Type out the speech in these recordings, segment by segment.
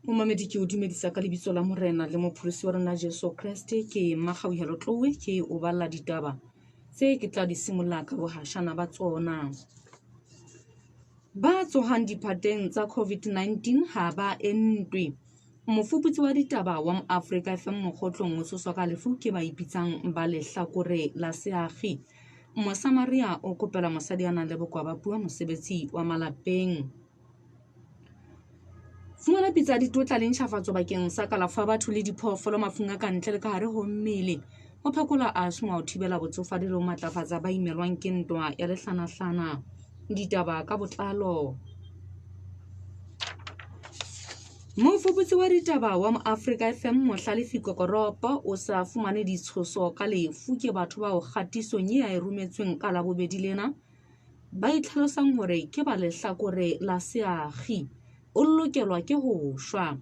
Momamedi ke o dumedisa ka lebitso la Morena le Mopholosi wa rona Jesu Kriste. Ke Magauhelo Tlowe ke o balla ditaba tse ke tla di simolla ka bohashana ba tsona. Ba tsohang liphateng tsa COVID-19 ha ba entwe. Mofuputsi wa ditaba wa Afrika FM mokgotlong o tshoswa ka lefu ke ba ipitsang ba lehlakore la seakgi. Mosamaria o kopela mosadi a nang le bokoa ba puo mosebetsi wa malapeng. Fumana pitsa ditotla le ntjhafatso bakeng sa kalafo ya batho le diphoofolo mafung a kantle le ka hare ho mmele. Ho phekola asthma, ho thibela botsofadi le ho matlafatsa ba imelwang ke ntwa ya lehlanahlana. Ditaba ka botlalo. Mofuputsi wa ditaba wa Afrika FM Mohlalefi Kokoropo o sa fumane ditshoso ka lefu ke batho ba o kgatisong e a rometsweng ka Labobedi lena ba itlhalosang hore ke ba lehlakore la seakgi. O lokelwa ke ho shwa.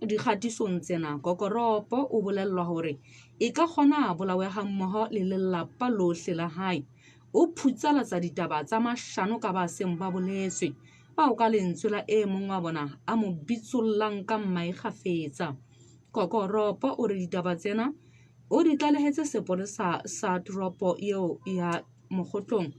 Dikgatisong tsena Kokoropo o bolellwa hore e ka kgona bolawe ha mmoho le lelapa lohle la hae. O phutsalatsa ditaba tsa mashano ka ba seng ba boletswe ba o ka lentswe la e mong wa bona a mo bitsollang ka mmae kgafetsa. Kokoropo o re ditaba tsena o di tlalehetse sepolesa sa toropo eo ya Mokgotlong.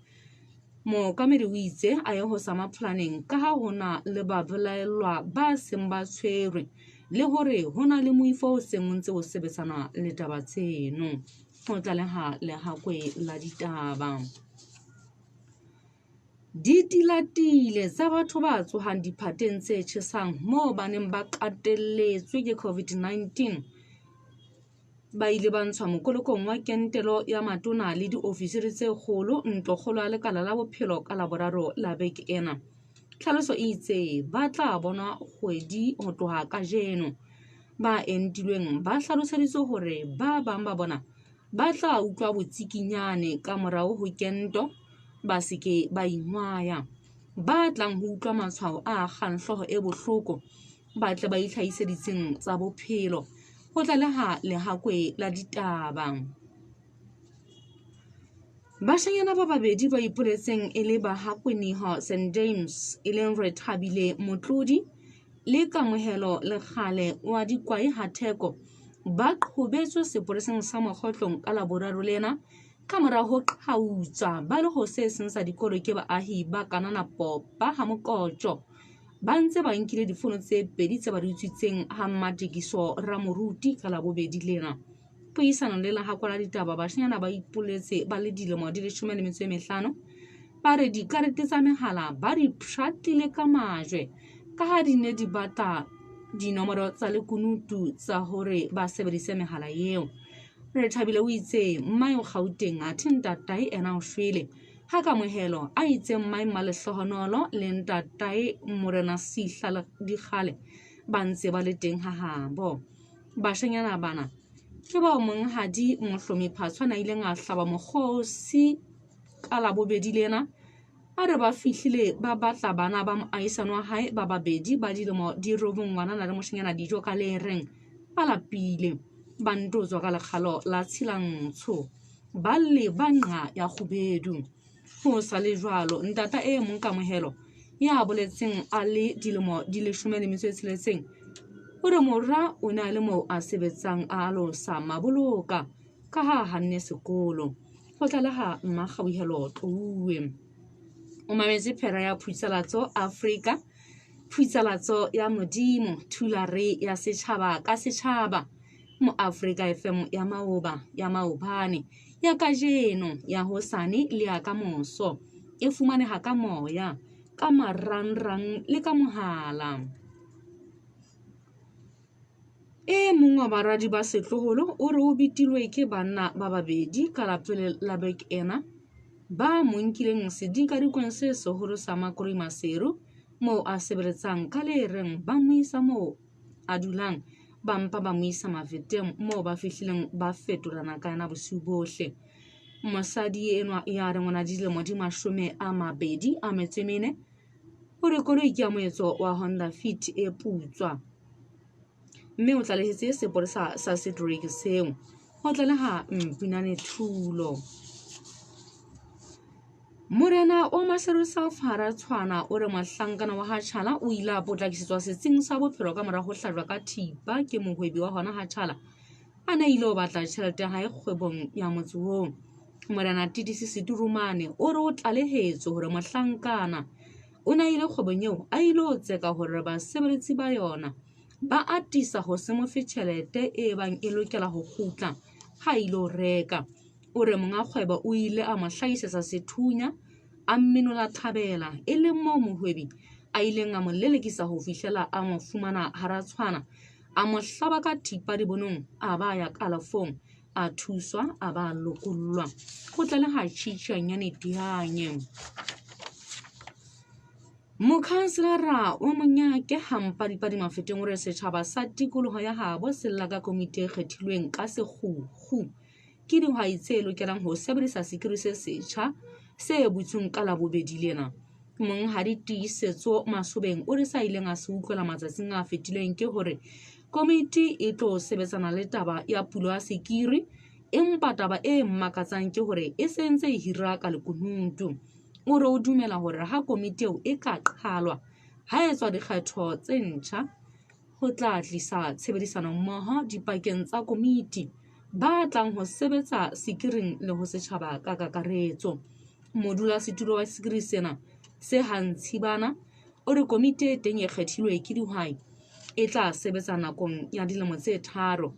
Mookamedi o itse a ye ho samaplaneng ka ha hona le ba belaellwa ba seng ba tshwerwe le hore hona le moifo o seng o ntse o sebetsana le taba tseno. Ho tlaleha lehakwe la ditaba. Ditilatile tsa batho ba tsohang diphateng tse tjhesang moo ba neng ba qatelletswe ke COVID-19 ba ile ba ntshwa mokolokong wa kentelo ya matona le diofisiri tse kgolo Ntlokgolo ya lekala la bophelo ka Laboraro la beke ena. Tlhaloso e itse ba tla bona kgwedi ho tloha kajeno. Ba entilweng ba hlaloseditswe hore ba bang ba bona ba tla utlwa botsikinyane ka morao ho kento ba seke ba ingwaya. Ba tlang ho utlwa matshwao a kgahloho e bohloko ba tle ba itlhahiseditseng tsa bophelo. Ho tlaleha lehakwe la ditaba. Bashanyana ba babedi ba ipoletseng e le Bahakweneho St James e leng Rethabile Motlodi le Kamohelo Lekgale wa Dikwai Hatheko ba qhobetswe sepoleseng sa Mokgotlong ka Laboraro lena ka mora ho qhautswa ba le ho se seng sa dikolo ke baahi ba Kanana Popa ha Mokotjo. Ba ntse ba nkile difono tse pedi tse ba di utswitseng ha Mmatekiso Ramoruti ka Labobedi lena. Puisano le lahakwa la ditaba bashanyana ba ipoletse ba le dilemo di 15 ba re dikarete tsa mehala ba di pshatile ka majwe ka ha di ne di batla dinomoro tsa lekunutu tsa hore ba sebedise mehala eo. Rethabile o itse mmae o Gauteng a ntatae ena o shwele ha Kamohelo a itse mmae Malehlohonolo le ntatae Morena Sihla Dikgale ba ntse ba le teng ha habo. Bashanyana bana ke ba monghadi Mohlomiphatshwana a ileng a hlaba mokgosi ka Labobedi lena a re ba fihlile ba batla bana ba moahisane wa hae ba babedi ba dilemo di 9 ngwana na le moshanyana dijo ka le reng ba lapile ba ntotswa ka lekgalo la tshilantsho ba le banqa ya kgubedu. Ho sa le jwalo ntata e mong Kamohelo ya boletseng a le dilemo di 16 o re mora o na le moo a sebetsang a lo sa maboloka ka ha hanne sekolo. Ho tlaleha Magauhelo Tlowe. O mametse phera ya Phutsalatso Afrika, Phutsalatso ya Modimo, thulare ya setjhaba ka setjhaba. Mo Afrika FM ya Maoba, ya Maobane, ya kajeno, ya hosane le ya kamoso. E fumaneha ka moya, ka marangrang le ka mohala. E mong wa baradi ba setloholo o re o bitilwe ke banna ba babedi ka lapele la beke ena ba mo nkileng sedika dikweng se seholo sa Makori Maseru moo a sebeletsang ka le reng ba mo isa moo a dulang ba mpa ba mo isa Maveteng moo ba fihlileng ba fetolana ka yena bosiu bohle. Mosadi enwa ya re ngwana dilemo di 24 o re koloi ke ya moetso wa Honda Fit e putswa mme o tlalehetse sepolesa sa Cedric seo. Ho tlaleha Mpinane Thulo. Morena o Maserusa Hara tshwana o re mohlankana wa ha Tjhala o ile a potlakisetswa setsing sa bophelo ka mora ho hlajwa ka thipa ke mohwebi wa hona ha Tjhala a ne ile o batla tjhelete ya hae kgwebong ya motse oo. Morena Tidisi Seturumane o re o tlalehetswe hore mohlankana o na ile kgwebong eo a ile o tseka hore basebeletsi ba yona ba atisa ho se mo fe tjhelete e bang e lokela ho kgutla ha ile o reka. O re monga kgwebo o ile a mo hlahisetsa sethunya a mminola thabela e leng moo mohwebi a ileng a mo lelekisa ho fihlela a mo fumana hara tshwana a mo hlaba ka thipa dibonong a ba ya kalafong a thuswa a ba lokollwa go tla le ha tshitshanyane dianye. Mokhanselara o monyake hampa dipadi mafeteng o re setjhaba sa tikoloho ya habo se lla ka komiti e kgethilweng ka sekgukgu ke dihwai tse lokelang ho sebedisa sekiri se setjha se butsweng ka Labobedi lena. Monghadi Tiisetso Masobeng o re sa ileng a se utlwela matsatsing a fetileng ke hore komiti e tlo sebetsana le taba ya pulo ya sekiri, empa taba e mmakatsang ke hore e sentse e hira ka lekunutu. O re o dumela hore ha komiti eo e ka qhalwa ha etswa dikgetho tse ntjha ho tla tlisa tshebedisano mmoho dipakeng tsa komiti ba tlang ho sebetsa sekiring le ho setjhaba ka kakaretso. Modulasetulo wa sekiri sena se Hantshibana o re komiti e teng e kgethilwe ke dihwai e tla sebetsa nakong ya dilemo tse 3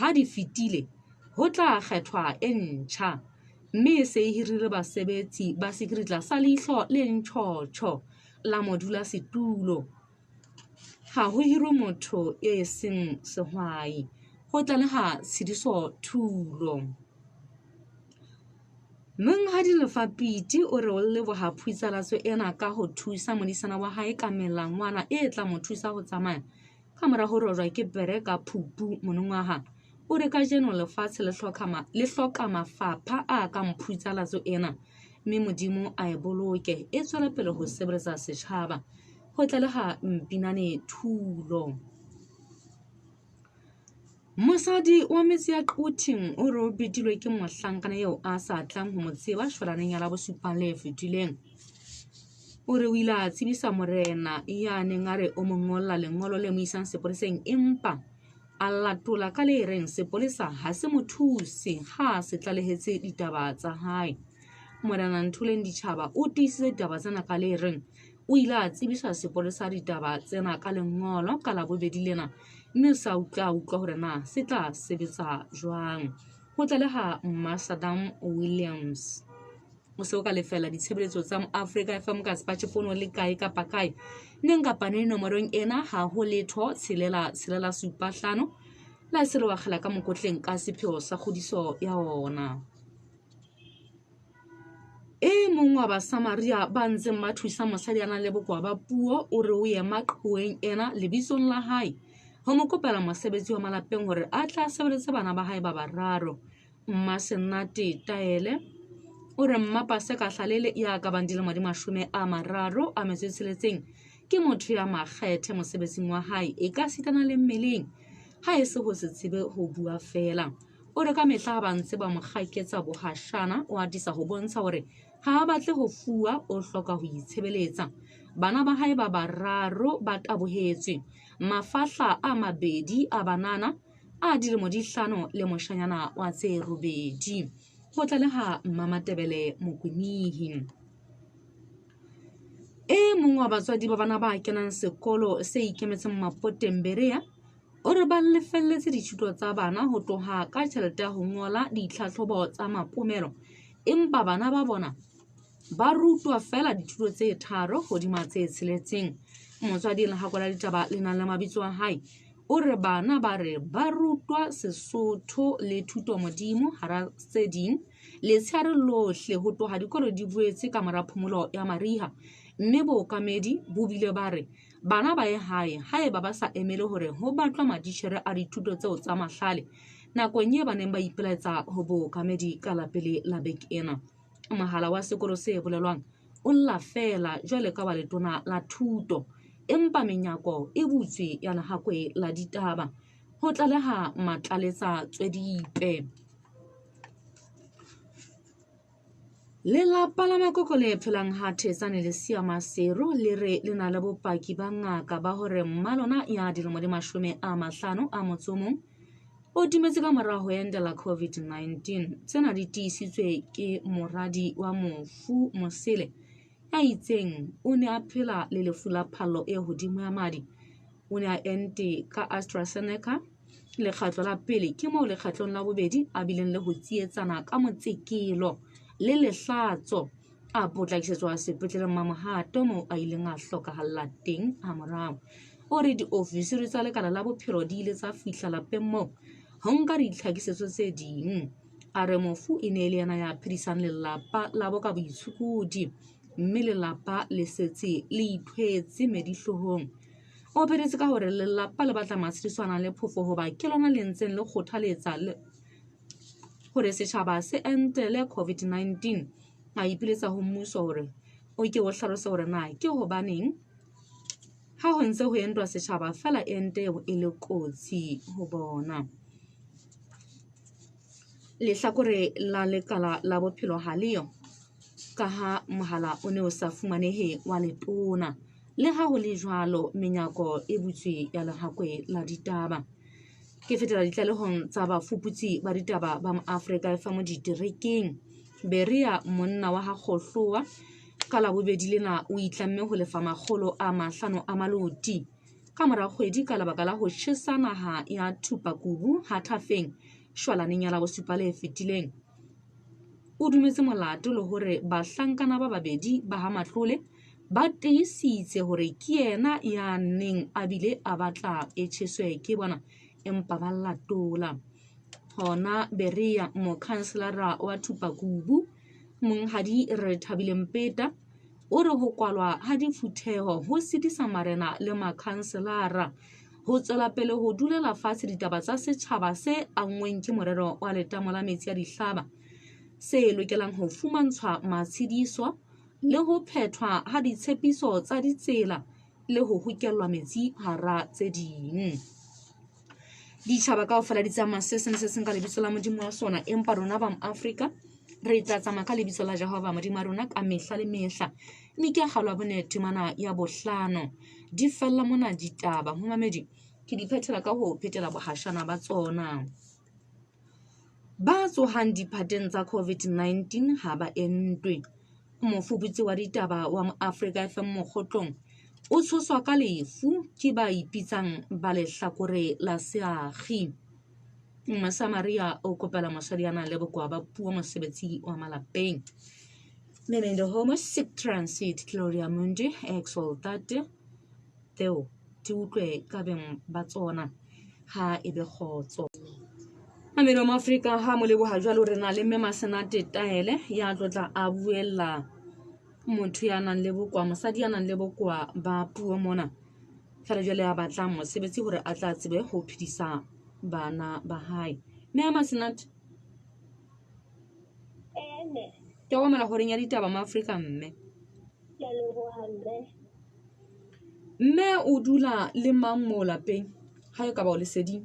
ha di fetile ho tla kgethwa e ntjha mme se e hirile basebetsi ba sekiri tlasa leihlo le ntjhotjho la modulasetulo. Ha ho hirwe motho e seng sehwai ho tla le ha Tshediso Thulo. Monghadi Lefapiti o re o leboha phuisalatso ena ka ho thusa modisana wa hae ka melangwana e tla mo thusa ho tsamaya ka mora ho rojwa ke pere ka Phupu monongwaha. O re kajeno lefatshe le hloka mafapha a ka mphuisalatso ena mme Modimo a e boloke e tswele pele ho sebeletsa setjhaba ho tla le ha Mpinane Thulo. Mosadi wa metsi ya Qhuthing o re o betilwe ke mohlankana eo a sa tlang ho mo tseba shwalaneng ya la bosupa le fetileng. O re o ile a tsebisa morena ya neng a re o mo ngolla lengolo le mo isang sepoleseng empa a latola ka le reng sepolesa ha se mo thuse ha se tlalehetse ditaba tsa hae. Morena Ntholeng Ditjhaba o tiisitse ditaba tsena ka le reng o ile a tsebisa sepolesa ditaba tsena ka lengolo ka Labobedi lena mme sa utlwa hore na se tla sebetsa jwang. Ho tla le ha Masadam Williams o se o ka lefela ditshebeletso tsa Africa FM ka Sepatjhefono le kae kapa kae neng kapa neng nomorong ena ha ho letho 675 la se re wa kgela ka mokotleng ka sepheo sa kgodiso ya ona. E mong wa Basamaria ba ntseng ba thusa mosadi ana le bokoa ba puo o re o ye maqhoweng ena lebitsong la hae ho mo kopela mosebetsi wa malapeng hore a tla sebeletse bana ba hae ba bararo. Mmasenate Taele o re mmapa se ka hlalele ya ka bang dilemo di 36 ke motho ya makgethe mosebetsing wa hae e ka sitana le mmeleng ha e se ho se tsebe ho bua fela. O re ka mehla ba ntse ba mo kgaketsa bohashana o atisa ho bontsha hore ha a batle ho fuwa o hloka ho itshebeletsa. Bana ba hae ba bararo ba tabohetswe mafahla a 2 a banana a dilemo di 5 le moshanyana wa tse 8 ho tla le ha Mmamatebele Mokwenihi. E mong wa batswadi ba bana ba kenang sekolo se ikemetseng Mapoteng Berea o re ba lefelletse dithuto tsa bana ho tloha ka tjhelete ya ho ngola ditlhahlobo tsa mapomelo empa bana ba bona ba rutwa fela dithuto tse 3 hodima tse 6. Motswadi le hakola ditaba le nang le mabitso a hae o re bana ba re ba rutwa Sesotho le thuto modimo hara tse ding le tshare lohle ho tloha dikolo di buetse ka mora phomolo ya mariha mme bookamedi bo bile ba re bana ba ye hae haeba ba sa emele hore ho batlwa matitjhere a dithuto tseo tsa mahlale nakong e ba neng ba ipelaetsa ho bookamedi ka lapele la beke ena. Mohala wa sekolo se bolelwang o lla fela jwale ka ba letona la thuto empa menyako e butswe ya lehakwe la ditaba ho tla le ha Matlaletsa Tswedipe. Lelapa la makoko le phelang ha thetsane le siama sero le re le na le bopaki ba ngaka ba hore mmalona ya dilemo di 50 a motso mong o timetse ka mora ho endela COVID-19. Tsena di tiisitswe ke moradi wa mofu Mosele ya itseng o ne a phela le lefu la phallo e hodimo ya madi. O ne a ente ka AstraZeneca lekgatlo la pele ke moo lekgatlong la bobedi a bileng le ho tsietsana ka motsekelo le lehlatso a potlakisetswa sepetleleng Mmamohato moo a ileng a hlokahalla teng ha morao. O re diofisiri tsa lekala la bophelo di ile tsa fihla lapeng moo ho nka ditlhakisetso tse ding. A re mofu e ne le yena ya phedisang lelapa la boka boitshukudi mme lelapa le setse le ithwetse medihlohong. O phedetse ka hore lelapa le batla matshediswana le phofo hoba ke lona le ntseng le kgothaletsa hore setjhaba se entele COVID-19. A ipiletsa ho mmuso hore o ke o hlalose hore na ke hobaneng ha ho ntse ho entwa setjhaba fela ente e le kotsi ho bona. Lehlakore la lekala la bophelo ha leyo ka ha mohala o ne o sa fumanehe wa letona. Le ha ho le jwalo, menyako e butswe ya lehakwe la ditaba. Ke fetela ditlalehong tsa bafuputsi ba ditaba ba Afrika FM diterekeng. Beria monna wa ha Kgohloa ka la bobedi lena o itlamme ho lefa 500 a maloti ka mora kgwedi ka labaka la ho tjhesa naha ya Thupakubu Hathafeng shwalaneng ya la bosupa le fetileng. O dumetse molato le hore bahlankana ba babedi ba ha Matlole ba tiisitse hore ke yena ya neng a bile a batla e tjheswe ke bona empa ba latola. Hona Beria mokhanselara wa Thupakubu Monghadi re Thabile Mpeta o re ho kwalwa ha difutheho ho sitisa marena le makhanselara ho tswela pele ho dulela fatshe ditaba tsa setjhaba se angweng ke morero wa letamo la metsi a dihlaba se lokelang ho fumantshwa matshediso le ho phethwa ha ditshepiso tsa ditsela le ho hokellwa metsi hara tse ding. Ditjhaba kaofela di tsamaya se seng ka lebitso la Modimo wa sona, empa rona ba Afrika re tla tsamaya ka lebitso la Jehova Modimo wa rona ka mehla le mehla. Mme ke kgalwa bonnete mana ya bohlano di fella mona ditaba ho mamedi ke di phethela ka ho phetela bohashana ba tsona. Ba tsohang liphateng tsa COVID-19 ha ba entwe. Mofuputsi wa ditaba wa Afrika FM Mokgotlong o tshoswa ka lefu ke ba ipitsang ba lehlakore la seakgi. Mosamaria o kopela mosadi ya nang le bokoa ba puo mosebetsi wa malapeng. Memendo homo sic transit Gloria Mundi exaltate Theo di utlwe ka beng ba tsona ha e be kgotso. Mamelo ma Afrika ha mo leboha jwalo re na le mme Masenate Taele ya tlotla a buella motho ya nang le bokoa mosadi ya nang le bokoa ba puo mona fela jwale ya batla mosebetsi hore a tla tsebe ho phedisa bana ba hae. Mme Masenate ke wa mala horeng ya ditaba ma Afrika mme. Mme o dula le mang mo lapeng ha e ka ba o leseding?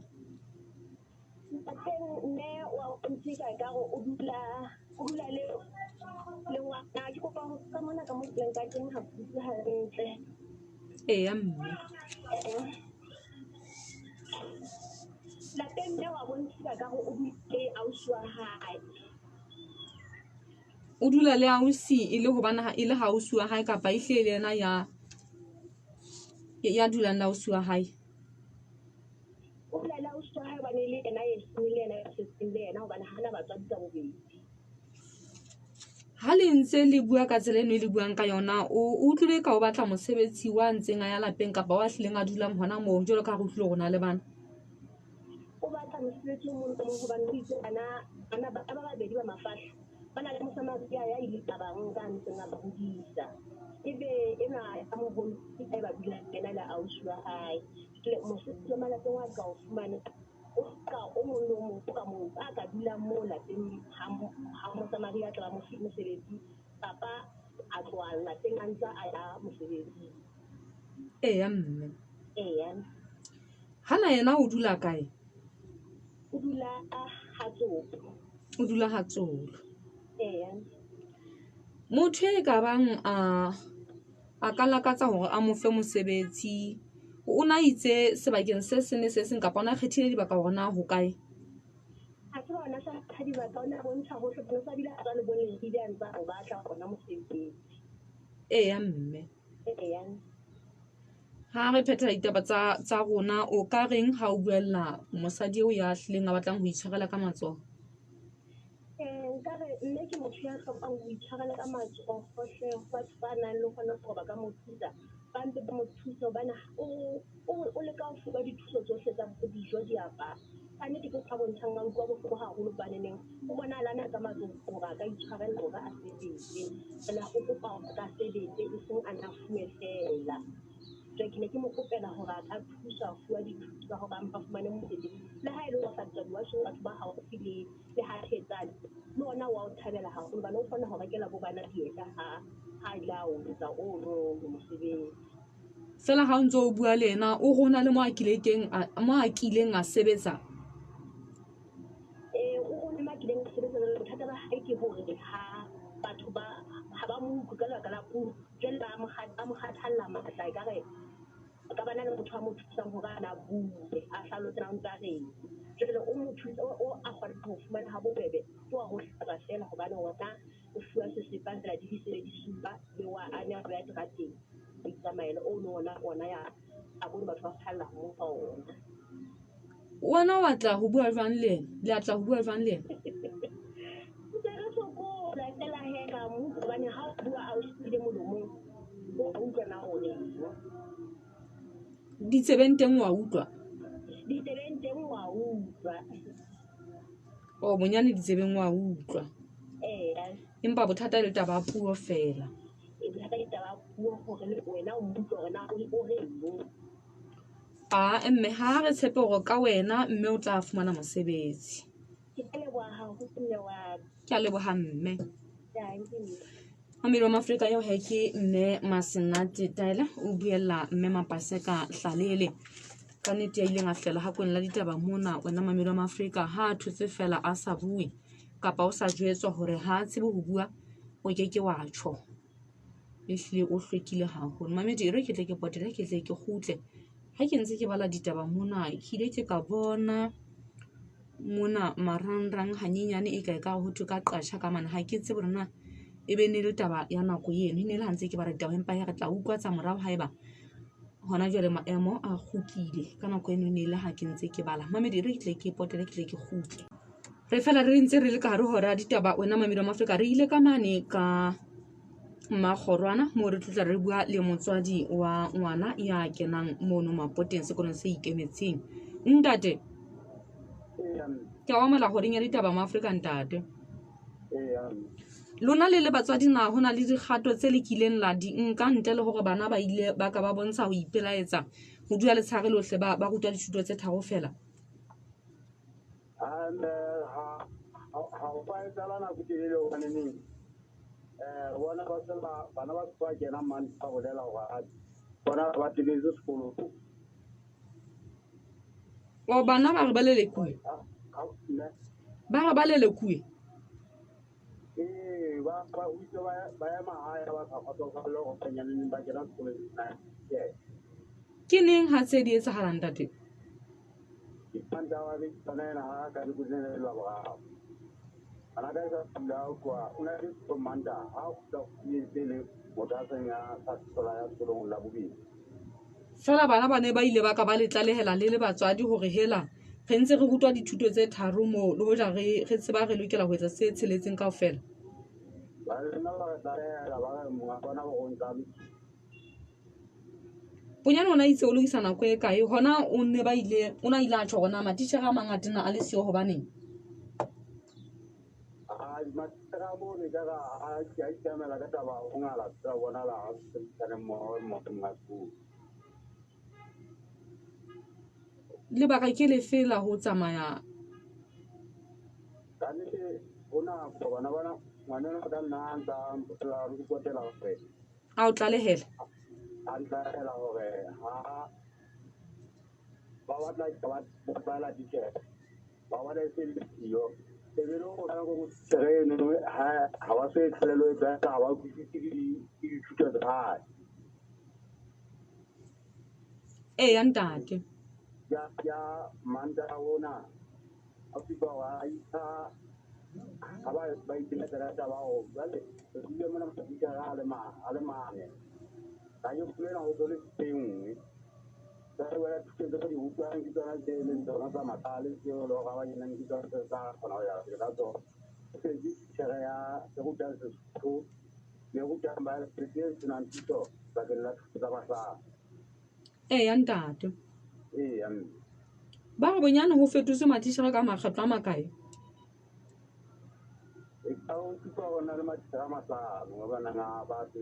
Mme wa ntshika ka go o dula le ngwana ke go ka mona ka mo tleng ka teng ha putse ha ntle. Mme Lapeng mme wa bontshika ka go o dule ausi wa hae. o dula le ausi e le hobana e le ausi wa hae kapa e hle le yena ya dulang la ausi wa hae? O dula le ausi wa hae ba ne le yena le yena ya setseng le yena hobane hana batswadi ka bobedi. Ha le ntse le bua ka tsela eno le buang ka yona o utlwile ka o batla mosebetsi wa ntseng a ya lapeng kapa wa hlileng a dulang hona moo jwalo ka go tlile gona le bana? O batla mosebetsi mo hobane o itse bana ba babedi ba mafahla ba na le mosamaria ya Litabang ka ntseng a ba hodisa. Ebe ena ya moholo e ba dula ena le ausi wa hae le mosebetsi wa malapeng wa ka o fumane o ka o mong le o mong ka moo a ka dulang moo lapeng ha mosamaria tla mosebetsi papa a tloha lapeng a ntse a ya mosebetsi. Mme Hana yena o dula kae? O dula Hatsolo. O dula Hatsolo. motho e ka bang a ka lakatsa hore a mo fe mosebetsi o na itse sebakeng se sene se seng kapa ona kgethile dibaka hore na ho kae ha ke bona sa thadiba ka ona bontsha ho hlophisa sa dile a tswa le boneng di a ntsa o batla hona mosebetsi ya mme ya ha re pheta ditaba tsa rona o ka reng ha o buella mosadi eo ya hlileng a batlang ho itshwarela ka matsoho nkare mme ke motho ya hlokang ho itshwarela ka matsoho hle ho batho ba nang le hona hore ba ka mo thusa ba ntse ba mo thusa hobane o leka ho fuwa dithuso tsohle tsa dijo diaparo ka nnete ke sa bontshang a utlwa bohloko haholo baneneng o bona lana ka matsoho hore a ka itshwarela hore a sebetse ena o kopa hore a ka sebetse e seng a na fuwe fela ke ne ke mo kopela hore a ka thusa fuwa dithuso tsa hore a mpa fumane mosebetsi le ha e le hore batswadi wa sheng batho ba haufi le ha thetsane le ona wa o thabela haholo bana o kgona ho rekela bo bana dieta ha ila o etsa o no mosebetsi fela ha o ntse o bua le ena o rona le mo a kileng a sebetsa o ne ma kileng a sebetsa le bothata ba hae ke hore ha batho ba ha ba mo utlwe ka lebaka la puo jwale ba mo kgathalla matla ekare ka bana le motho a mo thusang hore a na bue a hlalose na ntse a reng jwale o mo thusa o a kgona ho fumana ha bobebe ke wa ho hlatsa fela hobane ona o fuwa sesepa fela di disebedisuwa le wa a ne a ya terateng o itsamaela o no ona ya a bona batho ba phalla ho mo fa ona wena o batla ho bua jwang le ena le atla ho bua jwang le ena re sokola fela heka mo hobane ha o bua a o shile molomong o utlwa na o leng ditsebeng teng wa utlwa o bonyane ditsebeng wa utlwa empa bothata le taba puo fela mme ha re tshepe hore ka wena mme o tla fumana mosebetsi ke a leboha mme Amiro Afrika yo heke mme Masenate Taila o buella mme Mapaseka Hlalele ka nnete ya ileng a fela ha kwena la ditaba mona wena Mamiro Afrika ha a thotse fela a sa bue kapa o sa jwetswa hore ha tsebe ho bua o keke wa tjho ehlile o hlwekile haholo mamedi re ke tle ke potele ke tle ke kgutle ha ke ntse ke bala ditaba mona ke ile ke ka bona mona marangrang hanyenyane e ka ho thu ka qasha ka mana ha ke tsebe rena e be ne le taba ya nako eno ne le hantse ke ba re taba empa ya re tla utlwa tsa morao haeba hona jwale maemo a khukile ka nako eno ne le ha ke ntse ke bala mamedi re tle ke potele ke tle ke kgutle re fela re ntse re le ka hare hora ditaba wena Mamedi wa Afrika re ile ka mane ka Magorwana mo re tlotla re bua le motswadi wa ngwana ya kenang mono mapoteng sekolong se ikemetseng ntate ke wa mala ho renya ditaba ma Afrika ntate lona le batswadi na hona le dikgato tse le kileng la di nka ntle le hore bana ba ile ba ka ba bontsha ho ipelaetsa ho dula le tshare lohle ba rutwa dithuto tse tharo fela ha o fa etala na kutelele o kaneng bona ba tsela bana ba tswa kena man ba bolela hore bona ba tebetse sekolo o bana ba re balele kuwe ba le kuwe ba uitswe ba ya mahae ba sa kgotsa le go fanyana ba kena sekolo ke neng ha tse di etsahalang ntate ipanta wa le tsana ha ka di botse la ba ana ka sa la kwa una di komanda ha o tla ile motasa ya sa tsola ya sekolo la bobedi fela bana ba ne ba ile ba ka ba le tlalehela le batswadi hore hela re ntse re rutwa dithuto tse tharo mo le hoja re tseba re lokela ho etsa se tsheletseng kaofela ba nna ba tlalehela ba mo bona go ntsa bonyane ona itse o lokisa nako e kae hona o ne ba ile ona ile a tjho gona matitjhere a mangata na a le sio hobaneng matera mo ne ka a tshamela ka taba o ngala tsa bona la tsana mo ngaku le baka ke le fela ho tsamaya ka nne bona bona ngwana ka nna nta la ru ko tela fe a o tlalehela a ntla hore ha ba batla ka ba la dike ba wa le selo Ebelo o ka go tsere no ha wa se tlhalelo tsa ha wa go di thuto tsa hae. ya ntate Ya manda ona a fipa wa isa ha ba itina tsa ba o vale le mona di ka ale mane ka yo plena ho dole teng ka wa thuto tsa di utlwa di tsana tse le tsona tsa matale ke lo ga ba ina di tsana tsa kona ya ka to se di tsara ya go tsa se le go tsa ba se se nan tito ba ke la tsa ba sa ya ntate ya ba go bonyane ho fetotse matitjhere ka makgetlo a makae e ka o tsa ona le matitjhere a mahlano ba nang ba se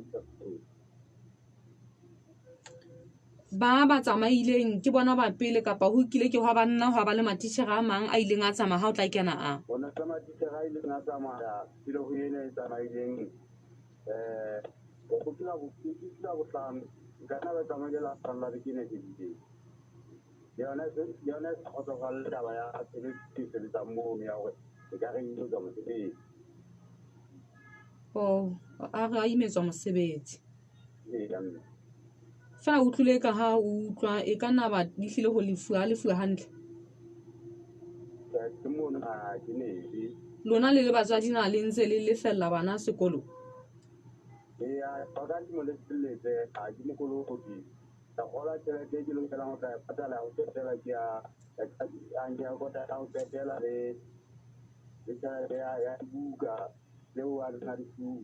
ba tsamaileng ke bona ba pele kapa ho kile ke hwa banna hwa ba le matitjhere a mang a ileng a tsamaya ha o tla kena a bona sa matitjhere a ileng a tsamaya pele ho yena e tsamaileng go tla botlhano kana ba tsamaela tsalla re kene ke di yona go tsa ga le taba ya tshebediso le tsa mo ya hore e ka re ilo tsa mosebetsi a re a imetswa mosebetsi ya fa o tlile ka ha o utlwa e ka nna ba di hlile ho lefuwa hantle ke mona a ke ne lona le batswadi na le ntse le lefella bana sekolo ya ba ka di mo le tselletse a ke mo kolo go di ta gola tsela ke lo tsela go ta patala go tsela ke a nya go ta go tsela le tsela ya buka le wa na di su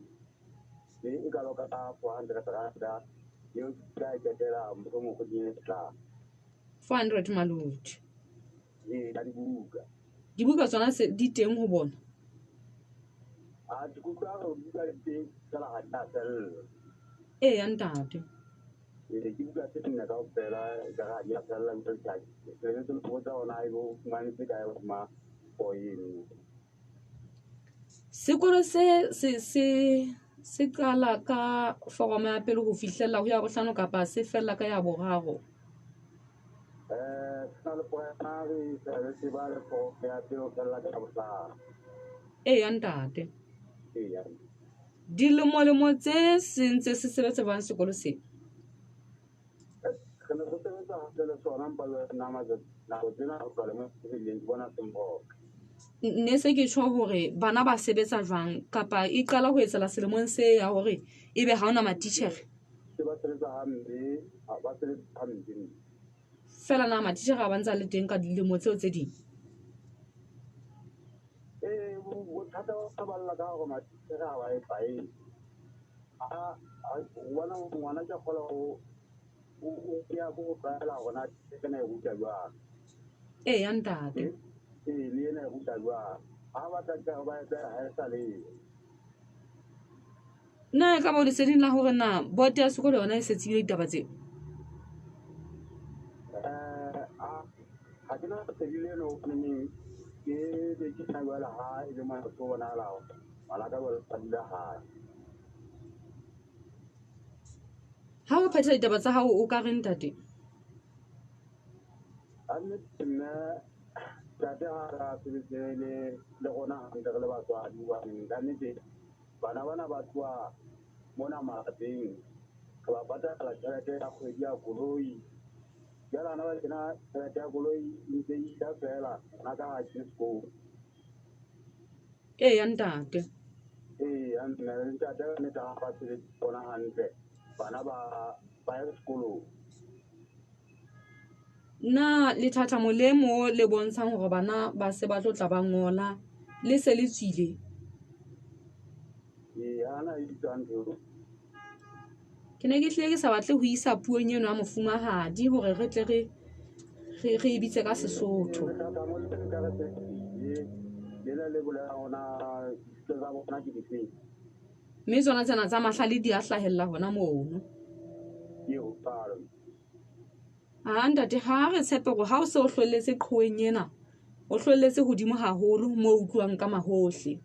le e ka lo ka ta 400 rand yo ka ke tela mo go di tla 400 maloti ya dibuka tsona se di teng ho bona a di ku ka go di ka di tsala ha ta sel ya ntate e di buka se nna ka o pela ka ga ya sala ntse ka se se go tsa ona e go mane se ka yo ma o yin sekolo se qala ka foromo ya pele ho fihlella ho ya bohlano kapa se fella ka ya boraro sa le primary se ba le po ya teo ka la ka botlhano ya ntate ya dilemo tse sentse se sebetsa bang sekolo se ke ne go sebetsa le sona mpa le nama na go tsena go tsala mo se le bona sembo ne se ke tshwa hore bana ba sebetsa jwang kapa e qala ho etsela selemong se ya hore ebe ha ona matitjhere se ba sebetsa hambe ba sebetsa hambe fela na matitjhere a bantsa le teng ka dilemo tseo tse ding go thata ba balla ka go matitjhere a ba e pai a wana ngwana ke gola o ya go tsala gona ke na go tla jwa ya ntate le ena go tla jwa a ba tla ba ha sa le na ka bo le seding la hore na board ya sekolo yona e setsile ditaba tseo ha ke na tsebile no nne ke de ke tla jwa la ha e le ma go bona la wala ka ba tsala ha ha o phethela ditaba tsa hao o ka reng ntate anne nna tata ha se le gona hantle le batswadi wa nka nnete bana ba tswa mona magateng ka ba patala tšhelete ya kgwedi ya koloi jala na ba kena tšhelete ya koloi ntse e ila fela na ka ga ke sekolo ya ntate a nna le ntate ne ta ba se bona hantle bana ba ya sekolong na lethata molemo le bontshang hore bana ba se ba tlo tla ba ngola le se le tswile ana e ditantho ke ne ke hlile ke sa batle ho isa puong eno ya mofumahadi hore re tle re ibitse ka Sesotho mme tsona tsena tsa mahlale di a hlahella hona mono ntate ha re tshepe hore ha o se o hlwelletse qhoeng ena o hlwelletse hodimo haholo mo utlwang ka mahohle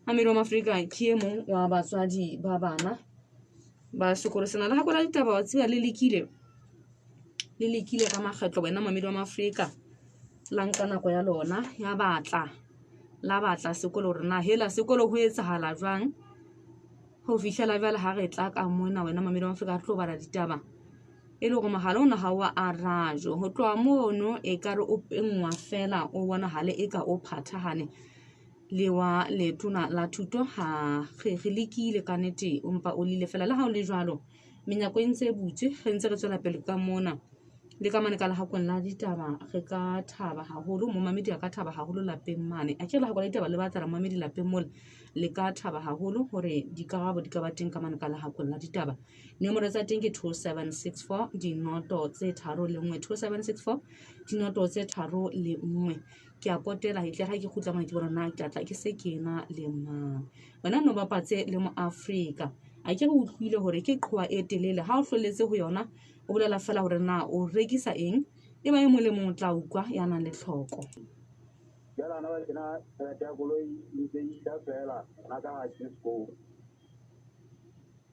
Amelo Afrika ke e mong wa batswadi ba bana ba sekolo sena le hakola ditaba wa tseba le lekile ka makgetlo wena Mamelo wa Afrika la nka nako ya lona ya la batla sekolo rena hela sekolo ho etsahala jwang ho fihlela jwale ha re tla ka mona wena mamedi wa Afrika tlo bala ditaba e le go mahala ona ha wa arajo ho tloa mono e ka re o pengwa fela o bona hale e ka o phathahane le wa letona la thuto ha re lekile ka nete umpa o lile fela le ha o le jwalo menyako e ntse butse re ntse re tswela pele ka mona le ka mane ka la hakong la ditaba re ka thaba haholo mo mamedi a ka thaba haholo lapeng mane a ke la hakong la ditaba le batla mamedi lapeng mo le ka thaba haholo hore dikarabo di ka ba teng ka mane ka la hakong la ditaba nomoro tsa teng ke 2764 dinoto tse 3 le 1 2764 dinoto tse 3 le 1 ke a potela hitle ha ke khutla mane ke bona na ke tla ke se kena le mang wena no bapatse le mo Afrika a ke re utlwile hore ke qhwa e telele ha o hloletse ho yona o bolela fela hore na o rekisa eng e ba e mo le mong tla ukwa ya nang le tlhoko jala na ba kena ya koloi ntse ita fela na ka ha ke school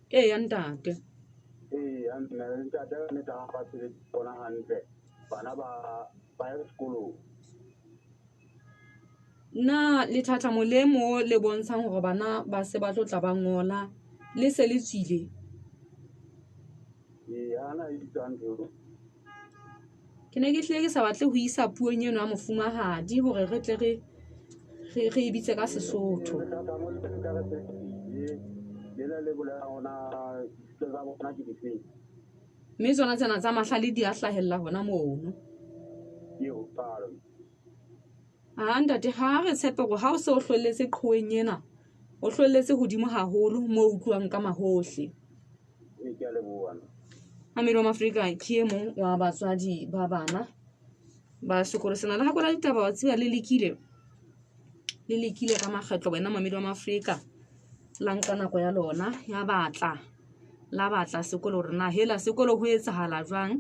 ya ntate ntate ne ta ba se bona hantle bana ba ya sekolo na le thata molemo le bontshang hore bana ba se ba tlo tla ba ngola le se le tswile ana itantlo ke ne ke hle ke sa batle ho isa puong eno ya mofumahadi hore re tle re ibitse ka Sesotho mme tsona tsena tsa mahlale di a hlahella hona mono ntate ha re tshepe gore ha o se o hloletse qhoeng ena o hloletse hodimo haholo mo utlwang ka mahohle Mamedi wa Afrika ke e mong wa batswadi ba bana ba sekolo sena le hakola ditaba wa tseba le lekile ka makgetlo wena Mamedi wa Afrika la nka nako ya lona ya la batla sekolo rena hela sekolo ho etsahala jwang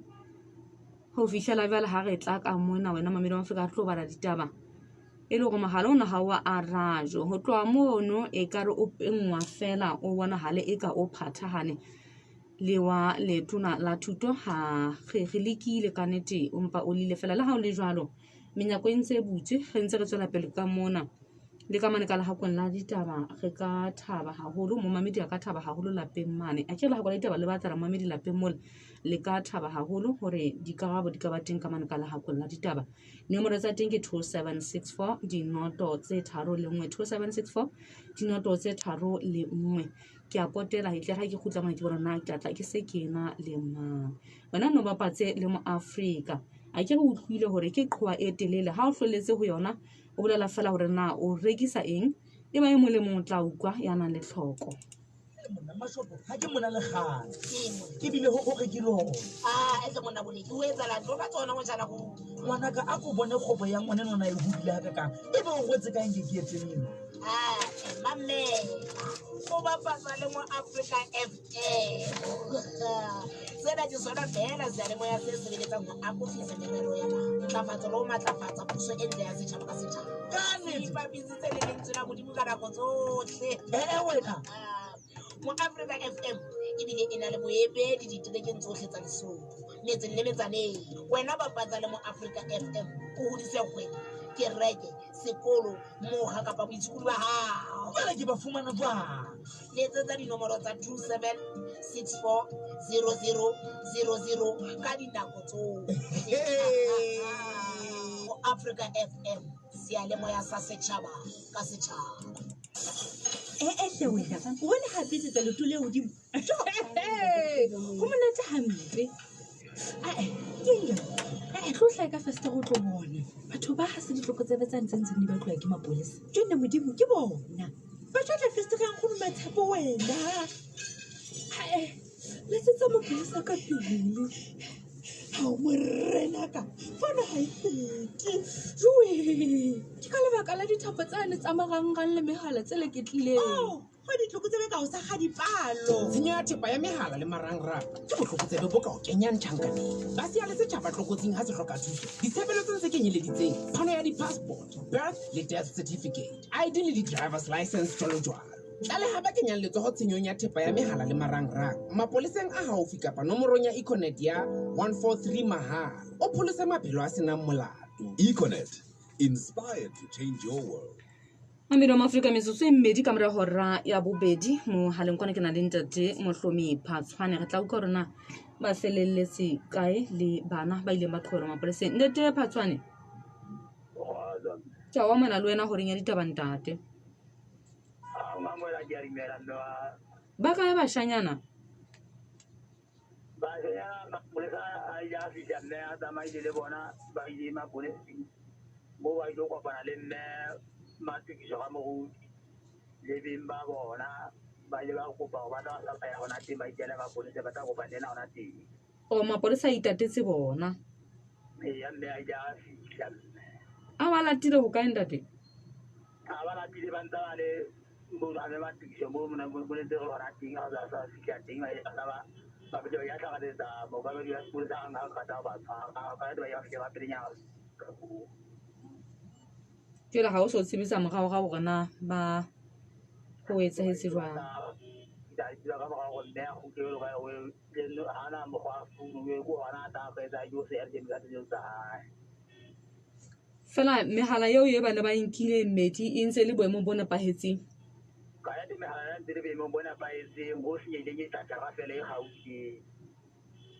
ho fihlela jwale ha re tla ka mona wena Mamedi wa Afrika tlo bala ditaba e le go mahala ona ha wa arajo ho tloa mono e ka re o pengwa fela o bona hale e ka o phathahane le wa letona la thuto ha re lekile ka nete umpa o lile fela le ha o le jwalo menyako e ntse butse re ntse re tswela pele ka mona le ka mane ka la hakong la ditaba re ka thaba haholo mo mamedi a ka thaba haholo lapeng mane a ke la hakong la ditaba le batla mamedi lapeng mo le ka thaba haholo hore dikarabo di ka ba teng ka mane ka la hakong la ditaba nomoro tsa teng ke 2764 dinoto tse 3 le 1 2764 dinoto tse 3 le 1 ke a potela hitle ha ke khutla mane ke bona na ke tla ke se kena le mang wena no bapatse le mo Afrika a ke re utlwile hore ke qhwa e telele ha o hloletse ho yona o bolela fela hore na o rekisa eng e ba e mo le mong tla ukwa ya nang le tlhoko mona mashopo ha ke mona le kgana ke bile ho re ke lo etse mona bole ke o etsa la tlo ka tsona go jana go ngwana ka a go bone khobo ya ngwana nona e hudile ha ka e be o ngwetse ka eng ke etseng mamme go bapatsa le mo Africa FM sena ke sona fela se le mo ya se sebeletsang go akofisa merero ya matlafatso le go matlafatsa puso e ntle ya setšhaba ka setšhaba ka nnete ba bitsitse le lentswe la modimo ka nako tsotlhe wena mo Africa FM ebile e na le boemedi diterekeng tsotlhe tsa Lesotho metseng le metsaneng wena bapatsa le mo Africa FM o hodise kgwebo kereke sekolo moga kapa boitshukudi ba hao bana ke ba fumana jwang letsetsa dinomoro tsa 27640000 ka dinako tsohle mo Africa FM seyalemoya sa setšhaba ka setšhaba hle wena o bone gape tsetsa leto le godimo go monate hampe tlotlha ka festa go tlo bona batho ba ga se ditloko tse betsang tsentseng di ba tloya ke mapolesa jone modimo ke bona ba tla festerang go matshepo wena letsetsa mapolesa ka pele ga o morenaka fana ga e fete joe ke ka lebaka la dithapo tsane tsa marangrang le megala tse leketlileng fa ditlhoko tsebe ka o sa ga dipalo tshenyo ya thepa ya megala le marangrang ke botlhokotsebe bo ka o kenyang tšhankaneng ba se ya le setšhaba tlokotsing ga se tlhoka thuso ditshebeletso tse kenyeleditseng phano ya di-passport birth le death certificate id le di-drivers license jwalojwalo tlaleha ba kenyang letsogo tshenyong ya thepa ya megala le marangrang mapoleseng a gaufi kapa nomorong ya econet ya 143 mahala o pholose maphelo a senang molato Econet, inspired to change your world. Mamelo ma Afrika metsotso e mmedi ka mora hora ya bobedi mo haleng kwana ke na le ntate mohlomi Phatshwane re tla utlwa rona ba felelletse kae le bana ba ile ba tlhora mapoleseng ntate Phatshwane tja wa mona le wena ho reng ya ditaba ntate ba ka ya bashanyana ba ya mapolesa a ya fihla mme a tsamaile le bona ba ile mapoleseng mo ba ile kopana le mme matukiso ga moruti le beng ba bona ba ile ba kopa go batla ba ya gona teng ba ikele mapolesa ba tla kopana le gona teng o mapolesa a itatetse bona ya mme a ja fihla a ba latile ho kae ntate a ba latile ba ntse ba le mo a le matukiso mo mona mo le tse gona teng a ba sa fihla teng ba ba be ya tlhageletsa mo ba be ya polesa a nga kata ba tshwara ka ba ya fihla ba pelenyana ke la ha o so tsebisa morao ga hore na ba ho etsahetse jwang fela mehala eo e bana ba inkile mmedi e ntse le boemo bo nepahetseng ka ya mehala ntse le boemo bo nepahetseng bo senyehileng e tla ga fela e gaufi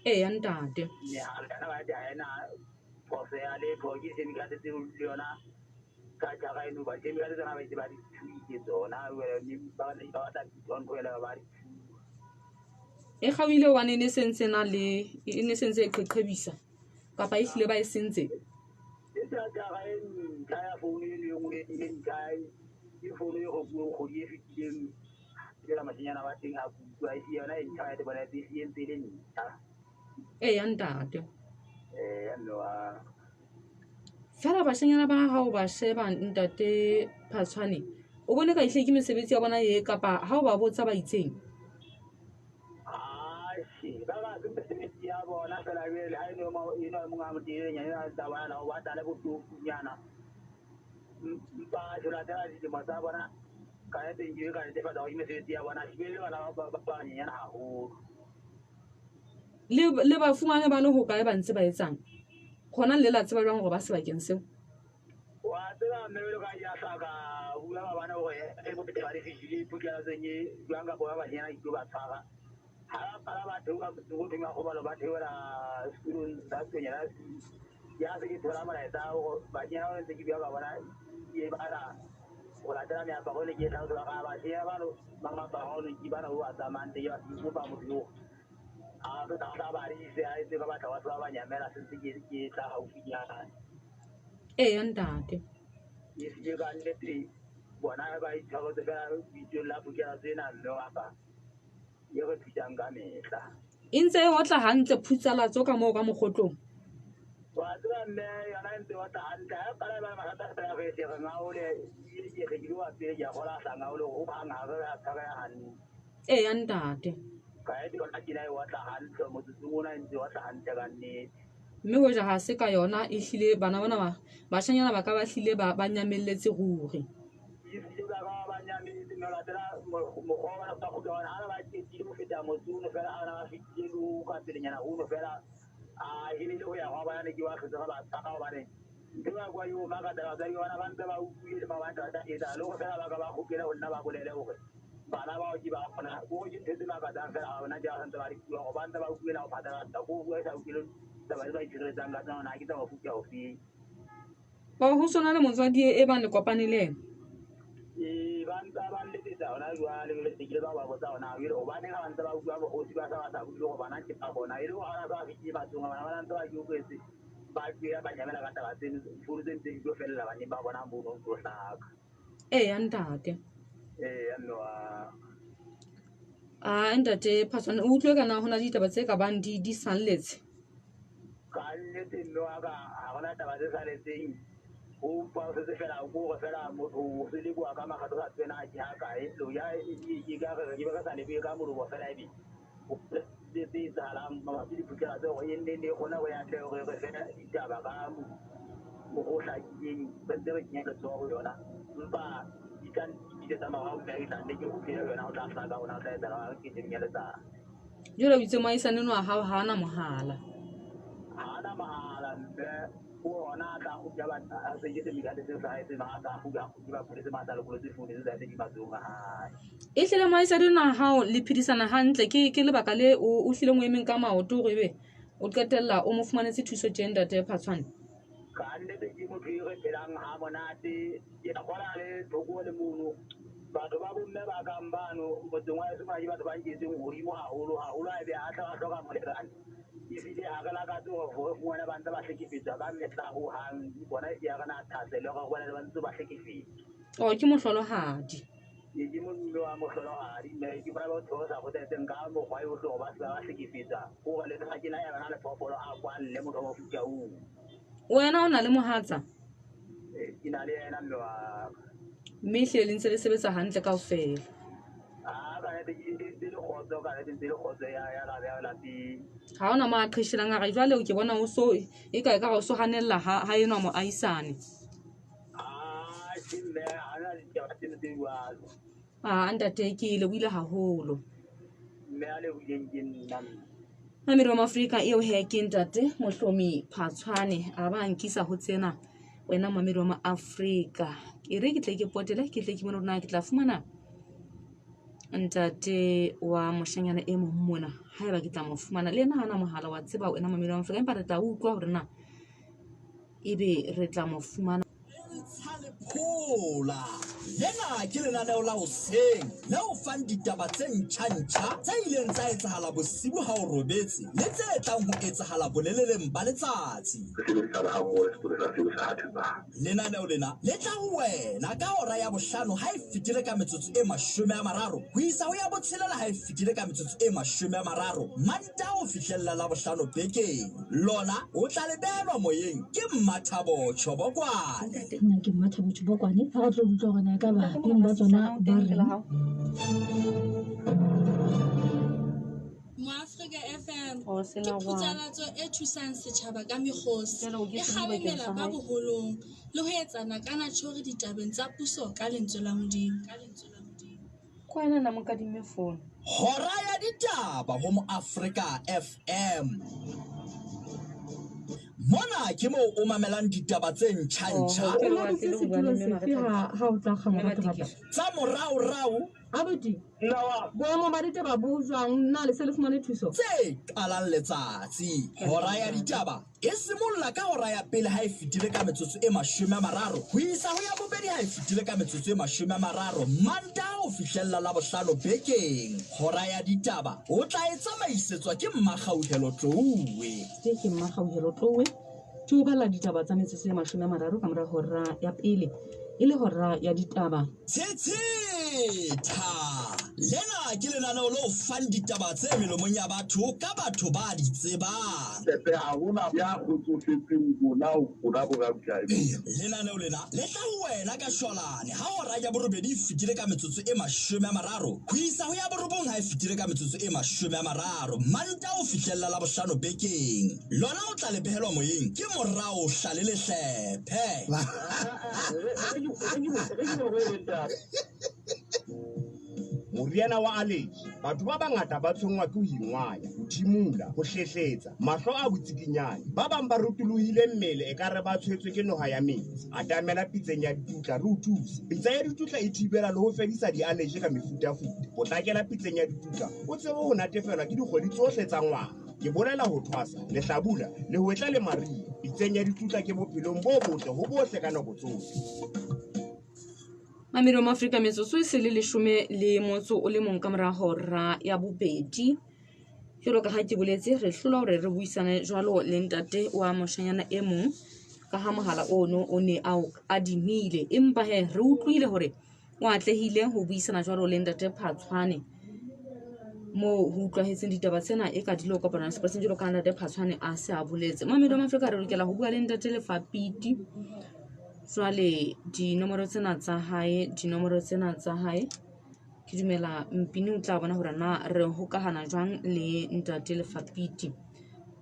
ya ntate mehala kana ba di a ena phose ya le phoki se mikate tse le yona ka jaga eno ba ke mikate tsona ba itse ba di thuike tsona ni ba ta don go ela ba di e gawile wane ne sentse na le e ne sentse e qeqebisa kapa e hlile ba e sentse e tla jaga en kaya phone le ngwe e nkai e phone go go di fitileng ke la masinyana ba teng a bua e yona e nka ya bona di ntse le nta ya ntate no fela bashanyana ba hao ba sheba ntate Phatshwane o bone ka ihle ke mesebetsi ya bona ye kapa ha o ba botsa ba itseng ba ba mesebetsi ya bona fela le ha eno mo mga modireng ya tsa bana o batla le botukunyana ba jula tsa di mo tsa bona ka ya teng ka ya fa da mesebetsi ya bona se le bana ba nyana haholo le ba fumane ba le ho kae ba ntse ba etsang khona le la tseba jwang go ba sebakeng seo wa tsela mmele ka ya saka bula ba bana go e mo tete ba di fitile pukela tsenye jwanga bo ba nyana go ba tshwara ha ba ba thuba go dinga go ba lo ba thewela sekolo sa tsenya ya se ke thola mara eta go ba nyana go ntse ke ba bona e ba ra go la tsela ya ba go le ke tla go ga ba ya ba lo mama ba go le ke ba ra go atsamante ya go ba mo dio a ba ta ba ri se a se ba ba tla wa ba nyamela se ke tla haufi ya ya ntate yes je ga nnete bona ba itshwaro tse ka video la bukela tsena mme wa ba ye go thutang ka metla e ntse e otla hantle phutsalatso ka moo ka mogotlong wa tsela mme yona ntse wa ta hantle ha pala ba marata ya go se ga o le ye ge ke wa pele ya go la sanga o le go ba nga ga tsaka ya hanne ya ntate ka e dona ke na wa tla hantle mo tsungona ntse wa tla hantle ka nnete mme ho ja ha se ka yona e hlile bana bana bashanyana ba ka ba hlile ba nyamelletse ruri ke ba ba nyamelletse no la tla mo go ba ta go bona ala ba ke di mo feta mo tsuno fela ana ba fitile go ka pele nyana go no fela a ile le go ya go ba ne ke wa kgetsa ba tsaka ba ne ke ba kwa yo ma ka tla ba yona ba ntse ba utlwile ba ba ta e da le go fela ba ka ba go kela go nna ba bolele go bana ba di ba bona go di tse ba ka tla fela ona ja ntse ba di go ba ntse ba utlwela go phata ta go bua sa utlwile ba ba itshiretsang ka tsona ke tsa go fuka go fi ba ho sona le motswadi e ba ne kopaneleng ba ntse ba le tsa ona jwa le le tsikile ba ba botsa ona ile o ba ne ga ntse ba bua go di ba sa utlwile go bana ke pa bona ile go ana ba fitile ba tsonga bana ntse ba yo kwetse ba ke ba nyamela ka taba tseno furu tse ntse di go fella ba ne ba bona mo no go hlaka ya ntate no ntate Phatshwane o utlwe kana hona ditaba tse ka bang di salletse ka nnete no aga ha gona taba tse saletseng o pa se fela go go fela motho se le bua ka magato ga tsena ja ka e lo ya e ga re ba sa le be ka mo go fela e bi di tsala ma di putla tse go yende le gona go ya tle go re fela ditaba ka mo go hla king ba tse re nyaka go yona mpa di kan di tsa ma ga o le le ke go phela yona o tla sa ka ona tla etsa ke di nyeletsa jolo bitse moaisane no a hao ha ana mohala ana mahala ona ka go ja ba a se ke mega se sa etse na ka go ba polisi matalo polisi funi se tse di mazunga ha e hle mai sa dina hao le phidisana hantle ke lebaka le o hlile mo emeng ka maoto go ebe o qetella o mo fumanetse thuso gender te phatshwane ka nne be ke mo dire pelang ha monate ke na kgona le thoko le mono batho ba bomme ba kambano motseng wa se ba batho ba nketseng godimo haholo a be a tla hloka molekane ifile a ka la ka tsoga go bona ba ntse ba hlekefetsa ka metla ho hang bona ya kana thasele go bona ba ntse ba hlekefetsa o ke mohlolohadi ke mo mme wa mohlolohadi mme ke bona ba thosa go tseteng ka mo gwa yo tlo ba se ba hlekefetsa go le ga ke na ya bana le popolo a kwa le motho wa fuka o wena o na le mohatsa ke na le yena mme wa mme hle le ntse le sebetsa hantle kaofela ka ne le khotso ka ne le khotso ya la pi ha ona mo a qhishelang a ga jwale o ke bona o so e ka go so hanella ha enwa mo aisane mme ana di taba tse tse wa ntate ke le buile haholo mme a le buileng ke nna Mamiri wa Afrika eo he ke ntate mohlomi phatshwane a ba nkisa ho tsena wena mamiri wa Afrika ke re ke tle ke potele ke tle ke bona rona ke tla fumana ntate wa moshanyana e mong mona ha eba ke tla mo fumana le nna hana mohala wa tseba wena mamiri wa Afrika empa re tla utlwa hore na ebe re tla mo fumana Hora lena ke lenaneo la hoseng le o fang ditaba tse ntjha tse ileng tsa etsahala bosibu ha o robetse le tse tlang ho etsahala boleleleng ba letsatsi lenaneo lena le tla ho wena ka hora ya bohlano ha e fetile ka metsotso e 30 ho isa ho ya botshelela ha e fetile ka metsotso e 30 Mantaha ho fihlella la bohlano bekeng lona o tla le behelwa moyeng ke Mmathabo Chobokwane nna ke Mmathabo Chobokwane ha re tlo utlwa gona ka ba beng ba tsona ba reng Moafrika FM O ke sena wa phuthalatso e thusang setjhaba ka mekgosi e kgalemela ba boholong le ho etsana ka natjhore ditabeng tsa puso ka lentswe la Modimo kwana na mo kadime phone Hora ya ditaba ho Moafrika FM mona ke mo o mamelang ditaba tse ntjha ke lo batle ho bua le mme ha o tla kgama ka terata tsa morao abuti boemo ba ditaba bo jwang nna le se le fumane thuso tse qalang letsatsi hora ya ditaba e simolla ka hora ya pele ha e fetile ka metsotso e 30 ho isa ho ya bobedi ha e fetile ka metsotso e 30 Mantaha ho fihlella la bohlano bekeng hora ya ditaba o tla e tsamaisetswa ke Mmagauhelo Tlouwe ke Mmagauhelo Tlouwe ke bala ditaba tsa metsotso e 30 ka mora hora ya pele e le hora ya ditaba Tshitha lena ke lenaneo le o fang ditaba tse melomong ya batho ka batho ba di tsebang pepe a hona ya go tsotletseng bona bona bo lenaneo lena le tla ho wena ka shwalane ha hora ya borobedi e fetile ka metsotso e 30 ho isa ho ya borobong ha e fetile ka metsotso e 30 Mantaha ho fihlella la bohlano bekeng lona o tla le behelwa moyeng ke Morao Hlalele Hlephe Moriana wa allergy batho ba bangata ba tshwengwa ke ho ingwaya ho thimula ho hlehletsa mahlo a botsikinyane ba bang ba rutulohile mmele e ka re ba tshwetswe ke noha ya metsi atamela pitseng ya ditutla re o thuse pitsa ya ditutla e thibela le ho fedisa di-allergy ka mefutafuta potlakela pitseng ya ditutla o tsebe ho natefelwa ke dikgwedi tsohle tsa ngwaga ke bolela ho thwasa lehlabula le ho etla le maria pitseng ya ditutla ke bophelong bo botle ho bohle ka nako tsohle Mamiri wa Afrika metsotso e se le 10 le motso o le mong ka mora hora ya bobedi jwalo ka ha ke boletse re hlola hore re buisane jwalo le ntate wa moshanyana e mong ka ha mohala ono o ne a adimile empa he re utlwile hore o atlehile ho buisana jwalo le ntate Phatshwane mo ho utlwahetseng ditaba tsena e ka dilo kopana le sepresente jwalo ka ntate Phatshwane a se a boletse Mamiri wa Afrika re lokela ho bua le ntate Lefapiti jwale dinomoro tsena tsa hae ke dumela Mpini o tla bona hore na re hokahana jwang le ntate Lefapiti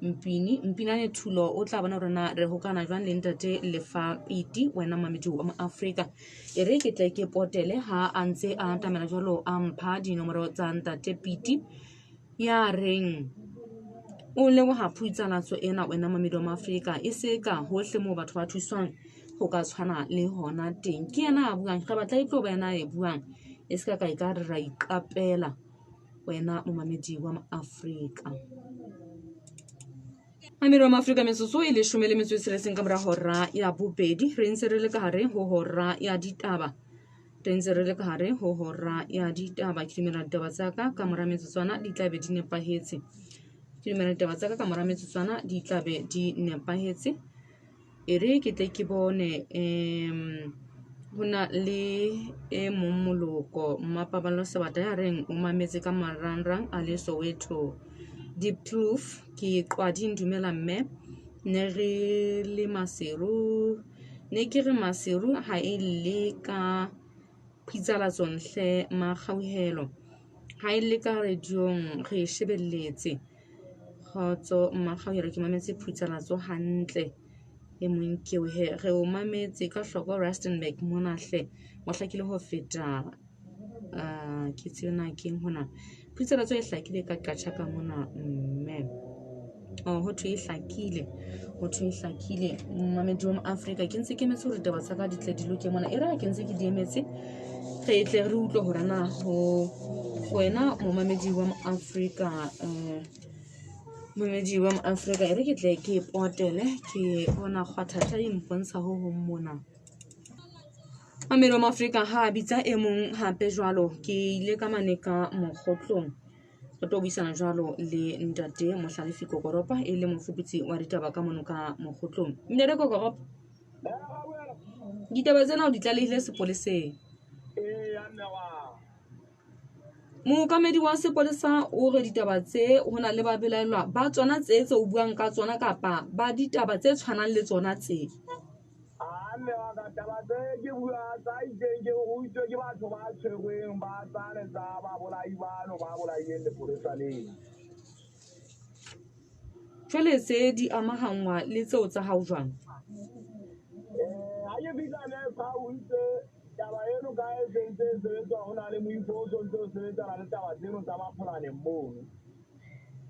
Mpinane Thulo o tla bona hore na re hokahana jwang le ntate Lefapiti wena mamedi wa Afrika e re ke tle ke potele ha a ntse a tamela jwalo a mpha dinomoro tsa ntate Piti ya reng o leboga phuitsalatso ena wena mamedi wa Afrika e se ka hohle mo batho ba thuswang go ka tshwana le hona teng ke yena a buang ga batla itlo ba yena e buang e se ka ka re ra iqapela wena momamedi wa Afrika. Mamedi wa Afrika metsotso e 16 ka mora hora ya bobedi re ntse re le ka hare ho hora ya ditaba re ntse re le ka hare ho hora ya ditaba ke dimela ditaba tsaka ka mora metsotswana di tlabe di nepahetse ke dimela ditaba tsaka ka mora metsotswana di tlabe di nepahetse e re ke tle ke bone hona le momoloko mmapaballo sebata ya reng o mametse ka marangrang a le Soweto Deep Truth ke qwading dumela mme ne re le maseru ne ke re maseru ha e le ka pizzalatso ntle magauhelo ha e le ka radiong re shebelletse khotso magauhelo ke mametse pizzalatso hantle e mong ke re o mametse ka hloko Rustenburg monahle mo hlakile ho feta ke tsena keng hona pizzalatso e hlakile ka qacha ka mona mme ho thwe e hlakile mamedi wa Afrika ke ntse ke metse hore taba tsaka di tle di loke mona e re ke ntse ke di emetse re tle re utlwe hore na ho wena momamedi wa Afrika momedi wa Afrika e re ke tle ke potele ke bona kgwathatha e mpontsha ho mona mamedi wa Afrika ha bitsa e mong hape jwalo ke ile ka mane ka mokgotlong re tlo buisana jwalo le ntate Mohlalefi Kokoropa e le mofuputsi wa ditaba ka mono ka mokgotlong nne Kokoropa ditaba tsena o di tlalehile sepoleseng mookamedi wa sepolesa o re ditaba tse hona le ba belaelwa ba tsona tse o buang ka tsona kapa ba ditaba tse tshwanang le tsona tse mme wa ka taba tse ke bua tsa itseng ke go itse ke batho ba tshwerweng ba tsale tsa ba bolai bano ba bolaileng lepolesa lena jwale se di amahanngwa le tseo tsa hao jwang ha ke fihla ne sa o itse taba eno ka e sentse e sebetswa go na le moifoso ntse o sebetsana le taba tseno tsa mapholaneng mono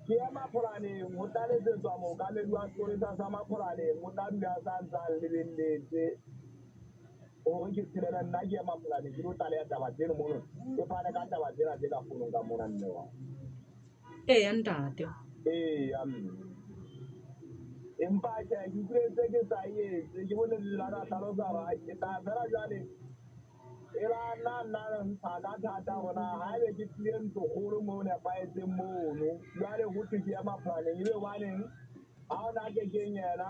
ke ya mapholaneng go tlaletsetswa mookamedi wa sepolesa sa mapholaneng o tla dula sa ntse a lebelletse gore ke tshelela nna ke ya mapholaneng ke lo tlaleya taba tseno mono ke fane ka taba tsena tse ka fonong ka mona mme wa ya ntate ya mme empa ke utlwetse ke sa etse ke bone la ka tlhalosa ba ke tla fela jwale e la nna ntsha ka thata gona ga ebe ke tlile ntlogolo mo nepaetseng mono jwale go thwe ke ya mapholaneng ebe baneng ga o na kekeng yena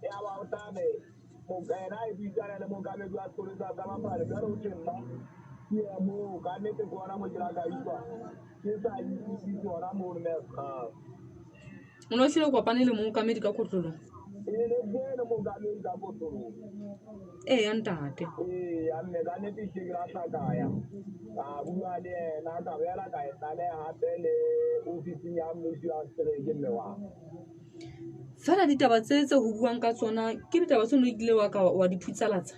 ya ba o tlabe ena e buisana le mookamedi wa sepolesa sa mapholaneng jwale go thwe nna ke ye moo ka nnete ke ona mo ke la ka utlwa ke sa itse gona mono mekgang o no hlile kopane le mookamedi ka kotlolong e ne bone mookamedi ka kotlolong ya ntate ya mme ka nnete ke la tlhakaya ka bua le ena ka boela ka e tlaleha gape le ofising ya mmusi wa streke mme wa fela ditaba tse ho buang ka tsona ke ditaba tse no ile wa di phutsalatsa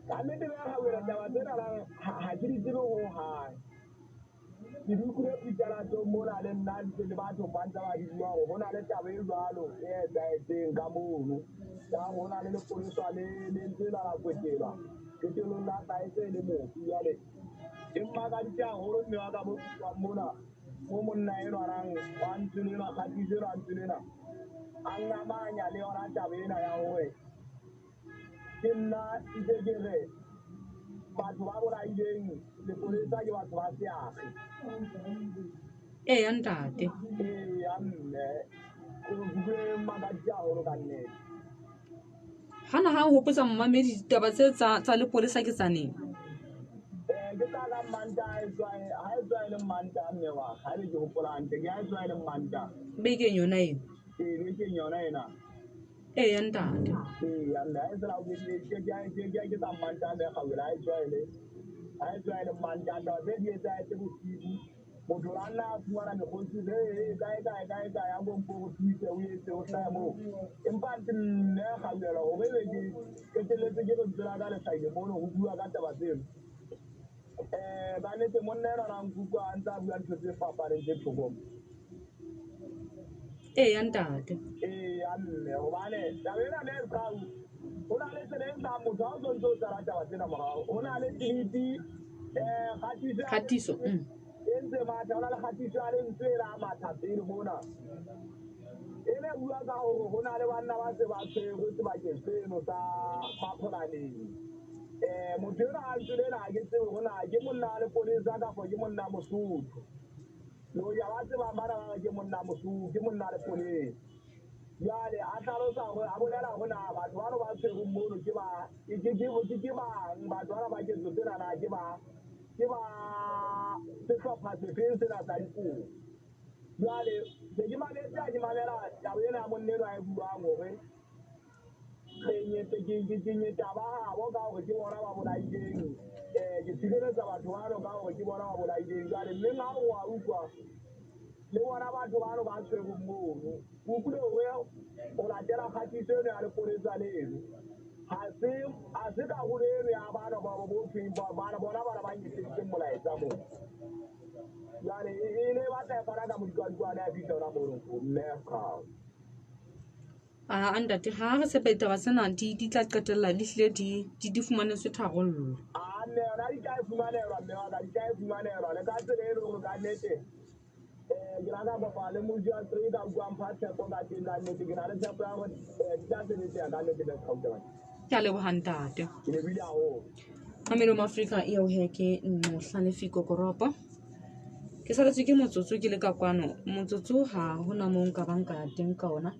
ka nnete ba ga wena taba tsena ga ke di tsebe go hang ke di utlwile phutsalatso mona le nna ntse le batho ba ntse ba di bua gore go na le taba e jwalo e etsahetseng ka mono ka go na le lepolesa le ntse la kwetelwa ketelong la tsaetse le mofu jale empa ka ditagolo mme wa ka mo mona mo monna eno arang wa ntselena kgatiselo a ntselena a ngamanya le yona taba ena ya gore ke nna ntse ke re batho ba bolaileng lepolesa ke batho ba seagi ya ntate ya mme go buile makati haholo ka nnete hana ha o hopotsa mmamedi ditaba tse tsa lepolesa ke tsa neng ke tsa ka manta ha e tswa e le manta mme wa ga le ke gopola hantle ke ha e tswa e le manta bekeng yona eno bekeng yona ena ya ntate ya mme ha e tsela ke tsa manta mme ga wela ha e tswa e le manta taba tse di etsahetse bosibu motho la nna a fumana mekgontsi kae ya bompo go thuise o etse o hlaya moo empa ntse nne ga wela gore ebe ke qeteletse ke re tsela ka lehlaile mono go bua ka taba tseno ka nnete monna ena ra nkutlwa a ntse a bua ntho tse fapaneng tse tlhokong ya ntate mme gobane taba ena ne e tau go na le tsela e ntang motho ga o tsontse o tsara taba tsena morago go na le tleliti kgatiso e ntse matha go na le kgatiso ya lentswe e la matha pele mona e ne bua ka gore go na le banna ba se ba tshwere sebakeng seno sa mapholaneng motho ena a ntsolela ga ke tsebe gona ke monna a lepolesa kafo ke monna mosotho loja ba tsebang bana ba ke monna mosotho ke monna a lepolesa jale a tlhalosa gore a bolela gona batho bano ba tshwereng mono ke bang batho bana ba ketso tsenana ke ba setlhopha sefeng sena sa dikobo jale se ke mametse a ke mamela taba ena ya monneno a e buang gore ke taba gabo ka gore ke bona ba bolaileng ke tshireletsa batho bano ka gore ke bona ba bolaileng jale mme ga o a utlwa le bona batho bano ba tshwereng mono utlwile gore o latela kgatiso eno ya lepolesa leno ga se karolo eno ya bana bona bana ba nyeseditseng molaetsa moo jale e ne batla e fana ka modikwadikwane ya fitlhela mono mme gao ntate ga re sepa ditaba tsena di tla qetelela di hlile di fumanetswe tharollo mme yona di tla e fumanelwa mme waka di tla e fumanelwa le ka tsela e le gore ka nnete ke rata kopa le moja three ka buang pha tshepo ka teng ka nnete ke na le tshepo ya gore di tla sebetseya ka nnete le kgauteng ke a lebogang tate ke lebile haholo mamelo maafrika eo he ke Mohlalefi Kokoropo ke saletswe ke motsotso ke le ka kwano motsotso ha hona mo nka banka teng ka ona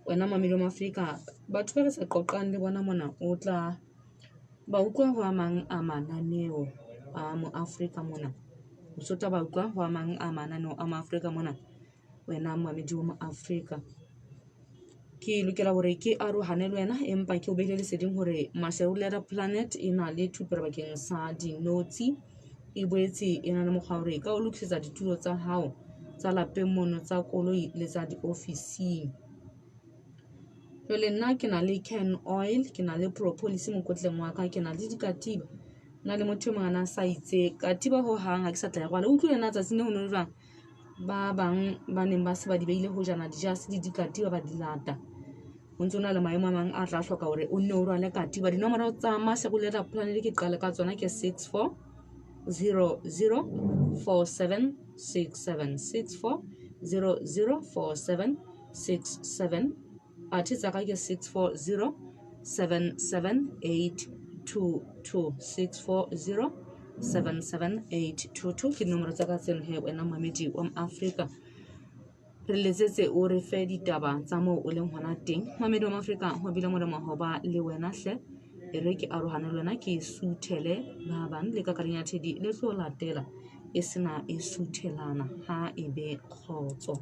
wena mamelo maafrika batho ba re sa qoqang le bona mona o tla ba utlwa ho a mang a mananeo a mo Afrika mona o sota ba utlwa ho a mang a mananeo a mo Afrika mona wena mamedi wa mo Afrika ke lokela hore ke arohane le wena empa ke o behile leseding hore Maserulera Planet e na le thupelo bakeng sa dinotshi e boetse e na le mokgwa hore ka o lokisetsa ditulo tsa hao tsa lapeng mono tsa koloi le tsa diofising jwale nna ke na le can oil ke na le propolis mokotleng wa ka ke na le dikatiba na le motho mongana a sa itse katiba ho hang ha ke sa tla ya kwala utlwile na tsatsing le ho no jwang ba bang ba neng ba se ba di beile ho jana dijase le dikatiba ba di lata ho ntse o na le maemo a mang a tla hloka hore o nne o rwale katiba dinomoro tsa Maserulera Planet ke qale ka tsona ke 64004767 athe tsaka ke 64077822 ke nomoro tsa ka tseno he wena mamedi wa Afrika re letsetse o re fe ditaba tsa moo o leng hona teng mamedi wa Afrika ho bile molemo ho ba le wena hle e re ke arohane le wena ke suthele ba bang le ka kareng ya thedi le tlo latela e sena e suthelana ha e be kgotso